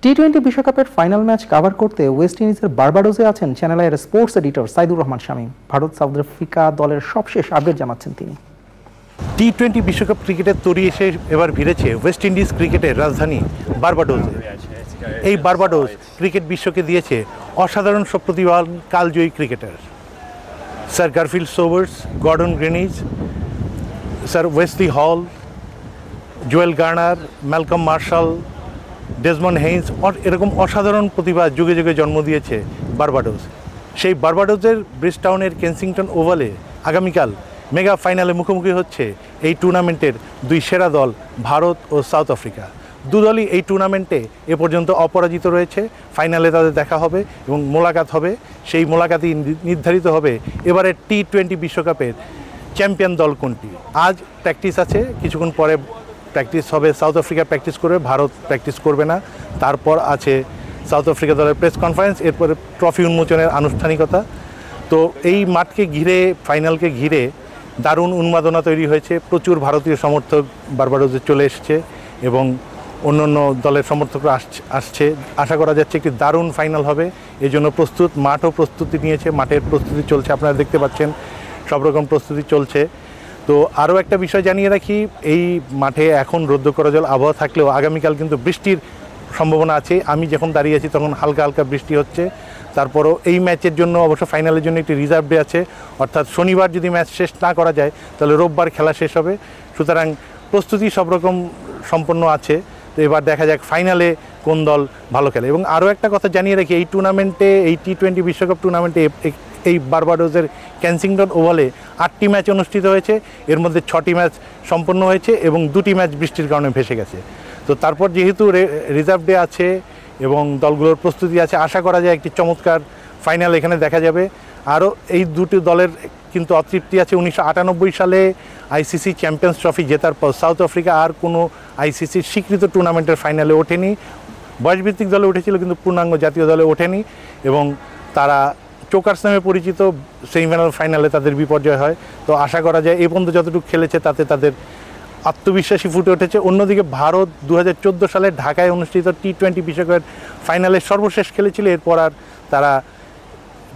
টি-20 বিশ্বকাপের final match cover করতে West ইন্ডিজের বার্বাডোসে আছেন চ্যানেল আইয়ের sports editor Saidur Rahman Shamim. Bharat south Africa দলের সবশেষ আপডেট জানাচ্ছেন তিনি। টি-20 বিশ্বকাপ ক্রিকেটের তরি এসে এবার ভিড়েছে ওয়েস্ট ইন্ডিজ ক্রিকেটের রাজধানী বার্বাডোসে। এই বার্বাডোস ক্রিকেট বিশ্বকে দিয়েছে অসাধারণ সব প্রতিভাবান কালজয়ী cricketer. Sir Garfield Sobers, Gordon Greenidge, sir Wesley Hall, Joel Garner, Malcolm Marshall, Desmond Haynes, এরকম অসাধারণ প্রতিভা যুগে যুগে জন্ম দিয়েছে বার্বাডোস। সেই বার্বাডোসের ব্রিজটাউনের কেনসিংটন ওভালে আগামীকাল মেগা ফাইনালে মুখোমুখি হচ্ছে এই টুর্নামেন্টের দুই সেরা দল ভারত ও সাউথ আফ্রিকা। দু দলই এই টুর্নামেন্টে এ পর্যন্ত অপরাজিত রয়েছে। ফাইনালে তাদের দেখা হবে এবং মোলাকাত হবে। সেই মোলাকাতই নির্ধারিত হবে এবারের টি-20 বিশ্বকাপের চ্যাম্পিয়ন দল কোনটি। আজ প্র্যাকটিস আছে, কিছুক্ষণ পরে প্র্যাকটিস হবে। সাউথ আফ্রিকা প্র্যাকটিস করবে, ভারত প্র্যাকটিস করবে না। তারপর আছে সাউথ আফ্রিকা দলের প্রেস কনফারেন্স, এরপরে ট্রফি উন্মোচনের আনুষ্ঠানিকতা। তো এই মাঠকে ঘিরে, ফাইনালকে ঘিরে দারুণ উন্মাদনা তৈরি হয়েছে। প্রচুর ভারতীয় সমর্থক বার্বাডোসে চলে এসছে এবং অন্য দলের সমর্থকরা আসছে। আশা করা যাচ্ছে একটি দারুণ ফাইনাল হবে। এই জন্য প্রস্তুত, মাঠও প্রস্তুতি নিয়েছে, মাঠের প্রস্তুতি চলছে, আপনারা দেখতে পাচ্ছেন সব রকম প্রস্তুতি চলছে। তো আরও একটা বিষয় জানিয়ে রাখি, এই মাঠে এখন রৌদ্র করা জল আবহাওয়া থাকলেও আগামীকাল কিন্তু বৃষ্টির সম্ভাবনা আছে। আমি যখন দাঁড়িয়ে আছি তখন হালকা হালকা বৃষ্টি হচ্ছে। তারপরও এই ম্যাচের জন্য, অবশ্য ফাইনালের জন্য একটি রিজার্ভ ডে আছে, অর্থাৎ শনিবার যদি ম্যাচ শেষ না করা যায় তাহলে রোববার খেলা শেষ হবে। সুতরাং প্রস্তুতি সব রকম সম্পন্ন আছে। তো এবার দেখা যাক ফাইনালে কোন দল ভালো খেলে। এবং আরও একটা কথা জানিয়ে রাখি, এই টুর্নামেন্টে, এই টি-20 বিশ্বকাপ টুর্নামেন্টে এই বার্বাডোসের কেনসিংটন ওভালে 8টি ম্যাচ অনুষ্ঠিত হয়েছে। এর মধ্যে 6টি ম্যাচ সম্পন্ন হয়েছে এবং 2টি ম্যাচ বৃষ্টির কারণে ভেসে গেছে। তো তারপর যেহেতু রিজার্ভ ডে আছে এবং দলগুলোর প্রস্তুতি আছে, আশা করা যায় একটি চমৎকার ফাইনাল এখানে দেখা যাবে। আরও এই দুটি দলের কিন্তু অতৃপ্তি আছে। 1998 সালে আইসিসি চ্যাম্পিয়ন্স ট্রফি জেতার পর সাউথ আফ্রিকা আর কোনো আইসিসির স্বীকৃত টুর্নামেন্টের ফাইনালে ওঠেনি। বয়সভিত্তিক দলে উঠেছিল কিন্তু পূর্ণাঙ্গ জাতীয় দলে ওঠেনি এবং তারা চোকার্স নামে পরিচিত। সেমিফাইনাল, ফাইনালে তাদের বিপর্যয় হয়। তো আশা করা যায় এই পর্যন্ত যতটুকু খেলেছে তাতে তাদের আত্মবিশ্বাসী ফুটে উঠেছে। অন্যদিকে ভারত 2014 সালে ঢাকায় অনুষ্ঠিত টি-20 বিশ্বকাপের ফাইনালে সর্বশেষ খেলেছিল। এরপর আর তারা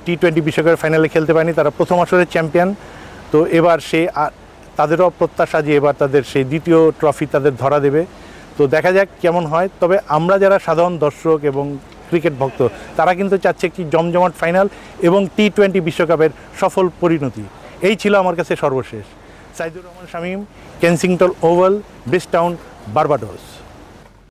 টি-20 বিশ্বকাপের ফাইনালে খেলতে পারেনি। তারা প্রথম আসরের চ্যাম্পিয়ন। তো এবার তাদেরও প্রত্যাশা যে এবার তাদের সেই দ্বিতীয় ট্রফি তাদের ধরা দেবে। তো দেখা যাক কেমন হয়। তবে আমরা যারা সাধারণ দর্শক এবং ক্রিকেট ভক্ত, তারা কিন্তু চাচ্ছে একটি জমজমাট ফাইনাল এবং টি-20 বিশ্বকাপের সফল পরিণতি। এই ছিল আমার কাছে সর্বশেষ। Saidur Rahman Shamim, Kensington oval, Bridgetown, Barbados.